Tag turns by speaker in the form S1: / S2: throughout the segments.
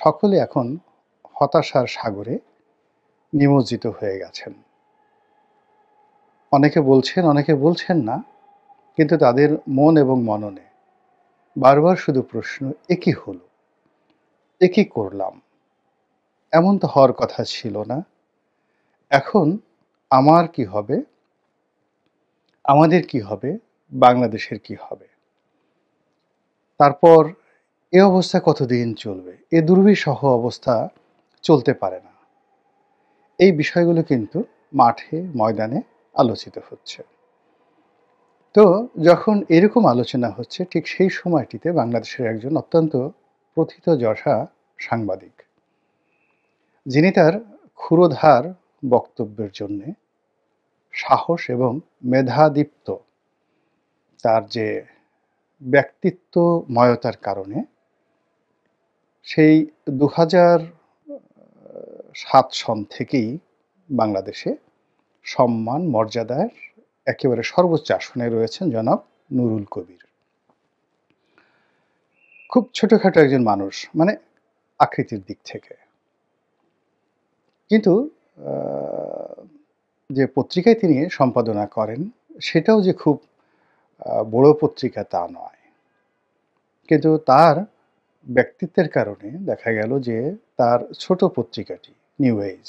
S1: সকলে এখন হতাশার সাগরে নিমজ্জিত হয়ে গেছেন। অনেকে বলছেন, অনেকে বলছেন না। কিন্তু তাদের মন এবং মননে বারবার শুধু প্রশ্ন, এ কি হলো? এ কি করলাম? এমন তো হওয়ার কথা ছিল না। এখন আমার কি হবে? আমাদের কি হবে? বাংলাদেশের কি হবে? তারপর এ অবস্থা কতদিন চলবে? এ দুর্বিষহ অবস্থা চলতে পারে না। এই বিষয়গুলো কিন্তু মাঠে ময়দানে আলোচিত হচ্ছে। তো যখন এরকম আলোচনা হচ্ছে ঠিক সেই সময়টিতে বাংলাদেশের একজন অত্যন্ত প্রথিতযশা সাংবাদিক, যিনি তার ক্ষুরধার বক্তব্যের জন্যে সাহস এবং মেধাদীপ্ত তার যে ব্যক্তিত্বময়তার কারণে সেই ২০০৭ সন থেকেই বাংলাদেশে সম্মান মর্যাদার একেবারে সর্বোচ্চ আসনে রয়েছেন জনাব নুরুল কবির। খুব ছোটখাটো একজন মানুষ, মানে আকৃতির দিক থেকে। কিন্তু আ যে পত্রিকায় তিনি সম্পাদনা করেন, সেটাও যে খুব বড় পত্রিকা তা নয়। কিন্তু তার ব্যক্তিত্বের কারণে দেখা গেল যে তার ছোট পত্রিকাটি নিউ এজ,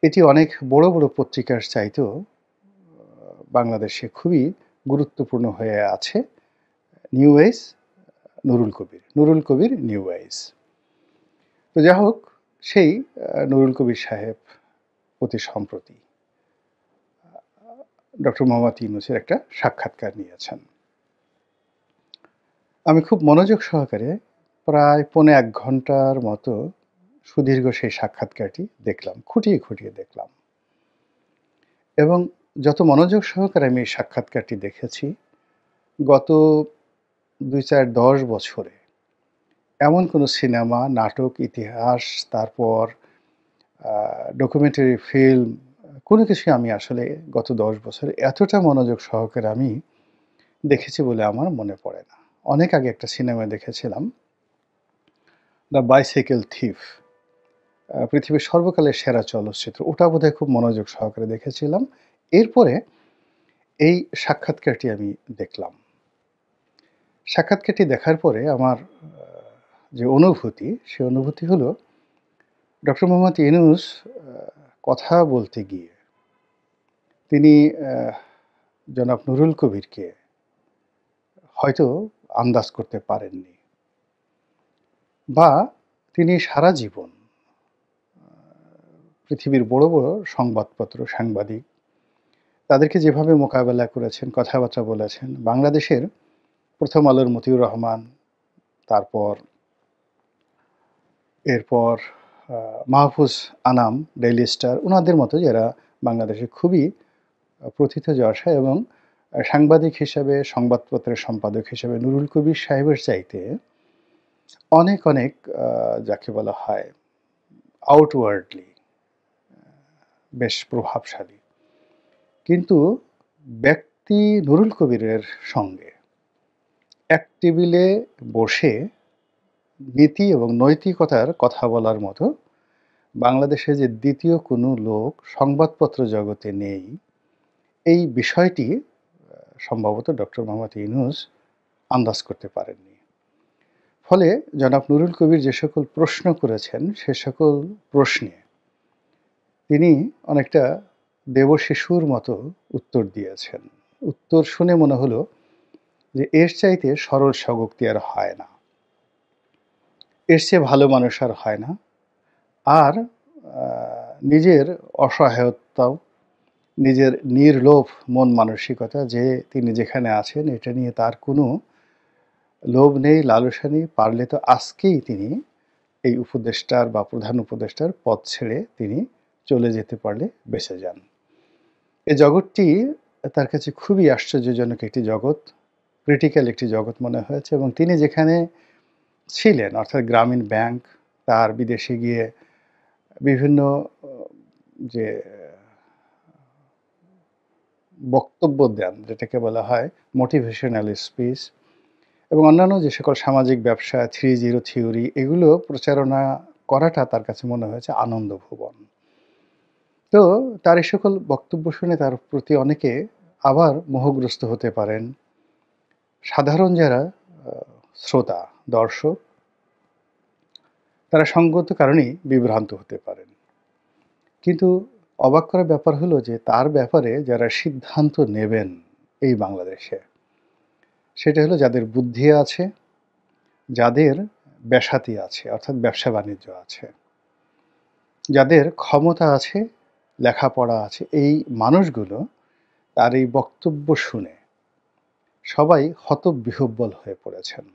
S1: এটি অনেক বড়, বড় পত্রিকার চাইতেও বাংলাদেশে খুবই গুরুত্বপূর্ণ হয়ে আছে। নিউ এজ নুরুল কবির, নুরুল কবির নিউ এজ। তো যাই হোক, সেই নুরুল কবির সাহেব অতি সম্প্রতি ডক্টর মোহাম্মদ ইউনূসের একটা সাক্ষাৎকার নিয়েছেন। আমি খুব মনোযোগ সহকারে প্রায় পৌনে ১ ঘন্টার মতো সুদীর্ঘ সেই সাক্ষাৎকারটি দেখলাম। খুঁটিয়ে, খুঁটিয়ে দেখলাম। এবং যত মনোযোগ সহকারে আমি এই সাক্ষাৎকারটি দেখেছি, গত ২, ৪, ১০ বছরে এমন কোনো সিনেমা, নাটক, ইতিহাস, তারপর ডকুমেন্টারি ফিল্ম, কোনো কিছুই আমি আসলে গত ১০ বছরে এতটা মনোযোগ সহকারে আমি দেখেছি বলে আমার মনে পড়ে না। অনেক আগে একটা সিনেমা দেখেছিলাম, 'দ্য বাইসাইকেল থিফ', পৃথিবীর সর্বকালের সেরা চলচ্চিত্র। ওটা বোধহয় খুব মনোযোগ সহকারে দেখেছিলাম। এরপরে এই সাক্ষাৎকারটি আমি দেখলাম। সাক্ষাৎকারটি দেখার পরে আমার যে অনুভূতি, সে অনুভূতি হলো ডক্টর মোহাম্মদ ইউনূস কথা বলতে গিয়ে তিনি জনাব নুরুল কবিরকে হয়তো আন্দাজ করতে পারেননি, বা তিনি সারা জীবন পৃথিবীর বড়, বড় সংবাদপত্র, সাংবাদিক তাদেরকে যেভাবে মোকাবেলা করেছেন, কথাবার্তা বলেছেন, বাংলাদেশের 'প্রথম আলোর' মতিউর রহমান, তারপর এরপর মাহফুজ আনাম, ডেইলি স্টার, উনাদের মতো যারা বাংলাদেশে খুবই প্রথিতযশা এবং সাংবাদিক হিসেবে, সংবাদপত্রের সম্পাদক হিসেবে নুরুল কবির সাহেবের চাইতে অনেক, অনেক যাকে বলা হয় আউটওয়ার্ডলি বেশ প্রভাবশালী। কিন্তু ব্যক্তি নুরুল কবিরের সঙ্গে এক টেবিলে বসে নীতি এবং নৈতিকতার কথা বলার মতো বাংলাদেশে যে দ্বিতীয় কোনো লোক সংবাদপত্র জগতে নেই, এই বিষয়টি সম্ভবত ডক্টর মোহাম্মদ ইউনূস আন্দাজ করতে পারেননি। ফলে জনাব নুরুল কবির যে সকল প্রশ্ন করেছেন, সে সকল প্রশ্নে তিনি অনেকটা দেবশিশুর মতো উত্তর দিয়েছেন। উত্তর শুনে মনে হলো যে এর চাইতে সরল স্বগোক্তি আর হয় না। এর চেয়ে ভালো মানুষ আর হয় না। আর নিজের অসহায়তাও, নিজের নির্লোভ মন মানসিকতা, যে তিনি যেখানে আছেন এটা নিয়ে তার কোনো লোভ নেই, লালসা নেই। পারলে তো আজকেই তিনি এই উপদেষ্টার বা প্রধান উপদেষ্টার পদ ছেড়ে তিনি চলে যেতে পারলে বেঁচে যান। এই জগৎটি তার কাছে খুবই আশ্চর্যজনক একটি জগৎ, ক্রিটিক্যাল একটি জগৎ মনে হয়েছে। এবং তিনি যেখানে ছিলেন, অর্থাৎ গ্রামীণ ব্যাংক, তার বিদেশে গিয়ে বিভিন্ন যে বক্তব্য দেন, যেটাকে বলা হয় মোটিভেশনাল স্পিচ, এবং অন্যান্য যে সকল সামাজিক ব্যবসা 3-0 থিওরি এগুলো প্রচারণা করাটা তার কাছে মনে হয়েছে আনন্দভুবন। তো তার এই সকল বক্তব্য শুনে তার প্রতি অনেকে আবার মোহগ্রস্ত হতে পারেন। সাধারণ যারা আ শ্রোতা, দর্শক তারা সঙ্গত কারণেই বিভ্রান্ত হতে পারেন। কিন্তু অবাক করার ব্যাপার হলো যে তার ব্যাপারে যারা সিদ্ধান্ত নেবেন এই বাংলাদেশে, সেটা হলো যাদের বুদ্ধি আছে, যাদের ব্যাসাতি আছে অর্থাৎ ব্যবসা-বাণিজ্য আছে, যাদের ক্ষমতা আছে, লেখাপড়া আছে, এই মানুষগুলো তার এই বক্তব্য শুনে সবাই হতবিহ্বল হয়ে পড়েছেন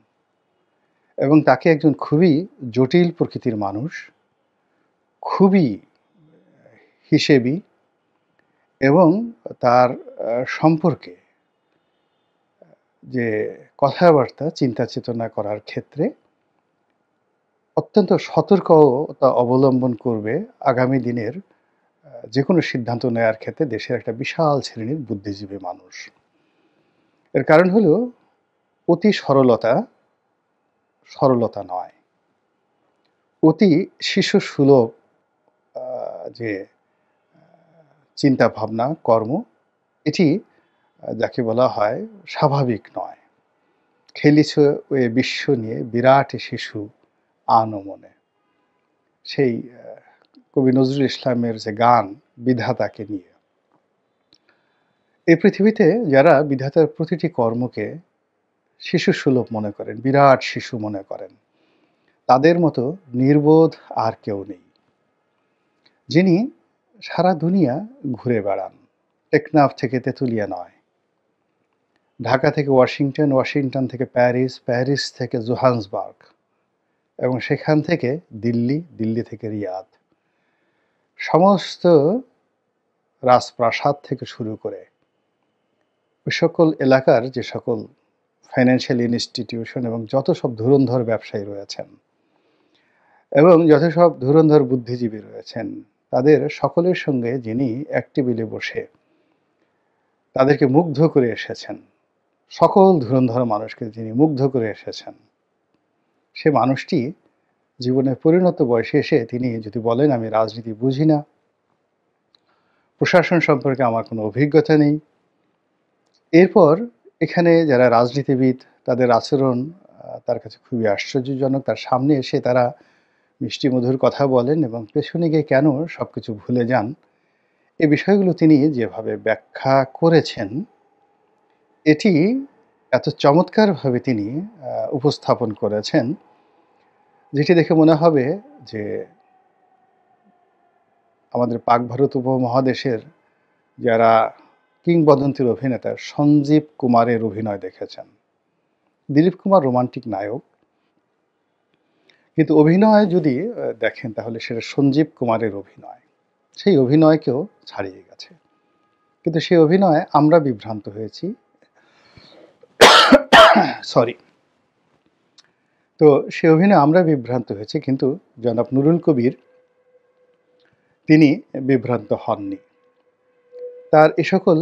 S1: এবং তাকে একজন খুবই জটিল প্রকৃতির মানুষ, খুবই হিসেবি এবং তার সম্পর্কে যে কথাবার্তা চিন্তা চেতনা করার ক্ষেত্রে অত্যন্ত সতর্কতা অবলম্বন করবে আগামী দিনের যেকোনো সিদ্ধান্ত নেওয়ার ক্ষেত্রে দেশের একটা বিশাল শ্রেণীর বুদ্ধিজীবী মানুষ। এর কারণ হলো অতি সরলতা নয়। অতি শিশুসুলভ যে চিন্তাভাবনা, কর্ম এটি যাকে বলা হয় স্বাভাবিক নয়। খেলিছ এ বিশ্ব নিয়ে বিরাট শিশু আনমনে। সেই কবি নজরুল ইসলামের যে গান বিধাতাকে নিয়ে। এই পৃথিবীতে যারা বিধাতার প্রতিটি কর্মকে শিশুসুলভ মনে করেন, বিরাট শিশু মনে করেন, তাদের মতো নির্বোধ আর কেউ নেই। যিনি সারা দুনিয়া ঘুরে বেড়ান। টেকনাফ থেকে তেঁতুলিয়া নয়। ঢাকা থেকে ওয়াশিংটন, ওয়াশিংটন থেকে প্যারিস, প্যারিস থেকে জোহান্সবার্গ এবং সেখান থেকে দিল্লি, দিল্লি থেকে রিয়াদ। সমস্ত রাজপ্রাসাদ থেকে শুরু করে ওই সকল এলাকার যে সকল ফাইন্যান্সিয়াল ইনস্টিটিউশন এবং যত সব ধুরন্ধর ব্যবসায়ী রয়েছেন এবং যত সব ধুরন্ধর বুদ্ধিজীবী রয়েছেন, তাদের সকলের সঙ্গে যিনি এক টেবিলে বসে তাদেরকে মুগ্ধ করে এসেছেন, সকল ধুরন্ধর মানুষকে যিনি মুগ্ধ করে এসেছেন, সে মানুষটি জীবনের পরিণত বয়সে এসে তিনি যদি বলেন আমি রাজনীতি বুঝি না, প্রশাসন সম্পর্কে আমার কোনো অভিজ্ঞতা নেই, এরপর এখানে যারা রাজনীতিবিদ তাদের আচরণ তার কাছে খুবই আশ্চর্যজনক। তার সামনে এসে তারা মিষ্টি মধুর কথা বলেন এবং পেছনে গিয়ে কেন সব কিছু ভুলে যান, এই বিষয়গুলো তিনি যেভাবে ব্যাখ্যা করেছেন, এটি এত চমৎকারভাবে তিনি উপস্থাপন করেছেন, যেটি দেখে মনে হবে যে আমাদের পাক ভারত উপমহাদেশের যারা কিংবদন্তির অভিনেতা সঞ্জীব কুমারের অভিনয় দেখেছেন। দিলীপ কুমার রোমান্টিক নায়ক, কিন্তু অভিনয় যদি দেখেন তাহলে সেটা সঞ্জীব কুমারের অভিনয়। সেই অভিনয়কেও ছাড়িয়ে গেছে। কিন্তু সেই অভিনয়ে আমরা বিভ্রান্ত হয়েছি। সরি। তো সে অভিনয়ে আমরা বিভ্রান্ত হয়েছি, কিন্তু জনাব নুরুল কবির তিনি বিভ্রান্ত হননি। তার এ সকল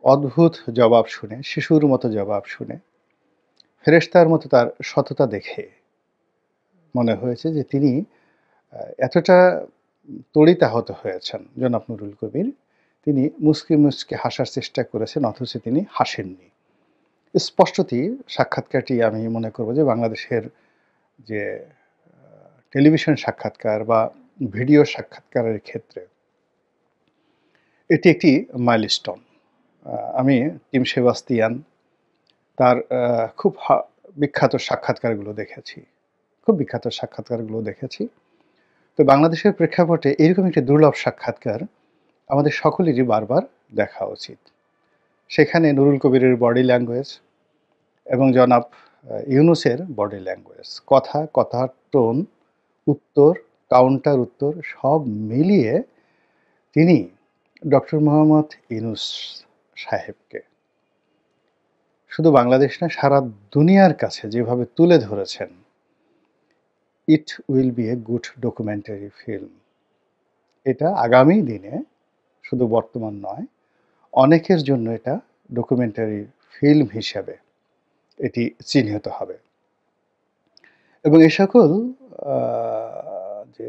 S1: অদ্ভুত জবাব শুনে, শিশুর মতো জবাব শুনে, ফেরেশতার মতো তার সততা দেখে মনে হয়েছে যে তিনি এতটা তড়িতাহত হয়েছেন জনাব নুরুল কবির, তিনি মুচকি মুচকি হাসার চেষ্টা করেছেন অথচ তিনি হাসেননি। স্পষ্টতই সাক্ষাৎকারটি আমি মনে করব যে বাংলাদেশের যে টেলিভিশন সাক্ষাৎকার বা ভিডিও সাক্ষাৎকারের ক্ষেত্রে এটি একটি মাইলস্টোন। আমি টিম সেবাস্তিয়ান তার খুব বিখ্যাত সাক্ষাৎকারগুলো দেখেছি, খুব বিখ্যাত সাক্ষাৎকারগুলো দেখেছি। তো বাংলাদেশের প্রেক্ষাপটে এরকম একটি দুর্লভ সাক্ষাৎকার আমাদের সকলেরই বারবার দেখা উচিত। সেখানে নুরুল কবিরের বডি ল্যাঙ্গুয়েজ এবং জনাব ইউনূসের বডি ল্যাঙ্গুয়েজ, কথার টোন, উত্তর, কাউন্টার উত্তর সব মিলিয়ে তিনি ডক্টর মোহাম্মদ ইউনূস সাহেবকে শুধু বাংলাদেশ না সারা দুনিয়ার কাছে যেভাবে তুলে ধরেছেন, it will B a good documentary film. এটা আগামী দিনে শুধু বর্তমান নয়, অনেকের জন্য এটা ডকুমেন্টারি ফিল্ম হিসাবে এটি চিহ্নিত হবে। এবং এই সকল আ যে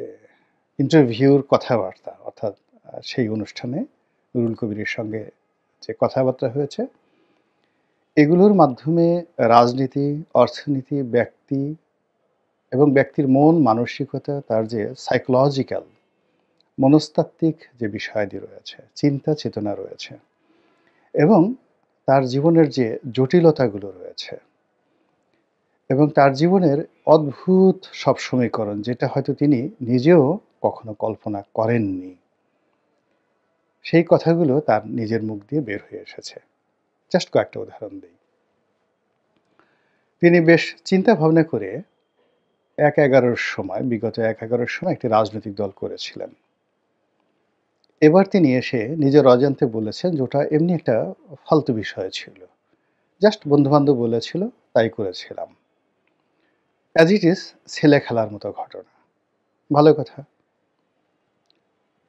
S1: ইন্টারভিউর কথাবার্তা অর্থাৎ সেই অনুষ্ঠানে নুরুল কবিরের সঙ্গে যে কথাবার্তা হয়েছে, এগুলোর মাধ্যমে রাজনীতি, অর্থনীতি, ব্যক্তি এবং ব্যক্তির মন মানসিকতা, তার যে সাইকোলজিক্যাল মনস্তাত্ত্বিক যে বিষয়াদি রয়েছে, চিন্তা চেতনা রয়েছে এবং তার জীবনের যে জটিলতাগুলো রয়েছে এবং তার জীবনের অদ্ভুত সব সমীকরণ, যেটা হয়তো তিনি নিজেও কখনো কল্পনা করেননি। সেই কথাগুলো তার নিজের মুখ দিয়ে বের হয়ে এসেছে। জাস্ট কয়েকটা উদাহরণ দেই। তিনি বেশ চিন্তা ভাবনা করে ১/১১ সময়, বিগত ১/১১ সময় একটি রাজনৈতিক দল করেছিলেন। এবার তিনি এসে নিজের অজান্তে বলেছেন যে ওটা এমনি একটা ফালতু বিষয় ছিল। জাস্ট বন্ধু-বান্ধব বলেছিল, তাই করেছিলাম। অ্যাজ ইট ইজ ছেলে খেলার মতো ঘটনা। ভালো কথা।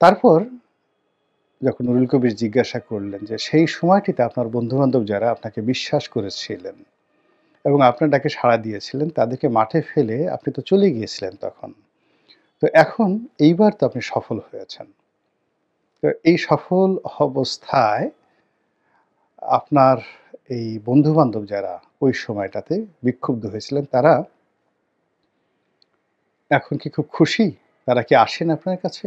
S1: তারপর যখন নুরুল কবির জিজ্ঞাসা করলেন যে, সেই সময়টিতে আপনার বন্ধু-বান্ধব যারা আপনাকে বিশ্বাস করেছিলেন এবং আপনার ডাকে সাড়া দিয়েছিলেন, তাদেরকে মাঠে ফেলে আপনি তো চলে গিয়েছিলেন তখন। তো এখন এইবার তো আপনি সফল হয়েছেন। তো এই সফল অবস্থায় আপনার এই বন্ধু-বান্ধব যারা ওই সময়টাতে বিক্ষুব্ধ হয়েছিলেন, তারা এখন কি খুব খুশি? তারা কি আসেন আপনার কাছে?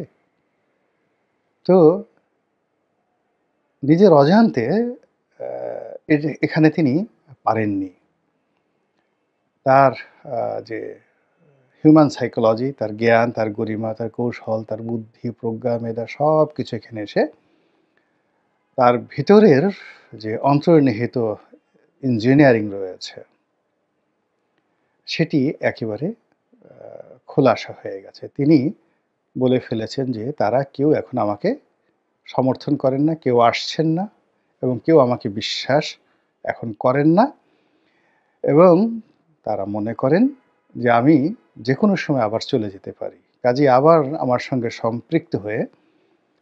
S1: তো নিজের অজান্তে আ এখানে তিনি পারেননি। তার যে হিউম্যান সাইকোলজি, তার জ্ঞান, তার গরিমা, তার কৌশল, তার বুদ্ধি, প্রজ্ঞা, মেধা সবকিছু এখানে এসে তার ভিতরের যে অন্তর্নিহিত ইঞ্জিনিয়ারিং রয়েছে, সেটি একেবারে আ খোলাসা হয়ে গেছে। তিনি বলে ফেলেছেন যে, তারা কেউ এখন আমাকে সমর্থন করেন না, কেউ আসছেন না এবং কেউ আমাকে বিশ্বাস এখন করেন না এবং তারা মনে করেন যে আমি যেকোনো সময় আবার চলে যেতে পারি। কাজেই আবার আমার সঙ্গে সম্পৃক্ত হয়ে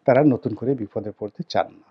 S1: তারা নতুন করে বিপদে পড়তে চান না।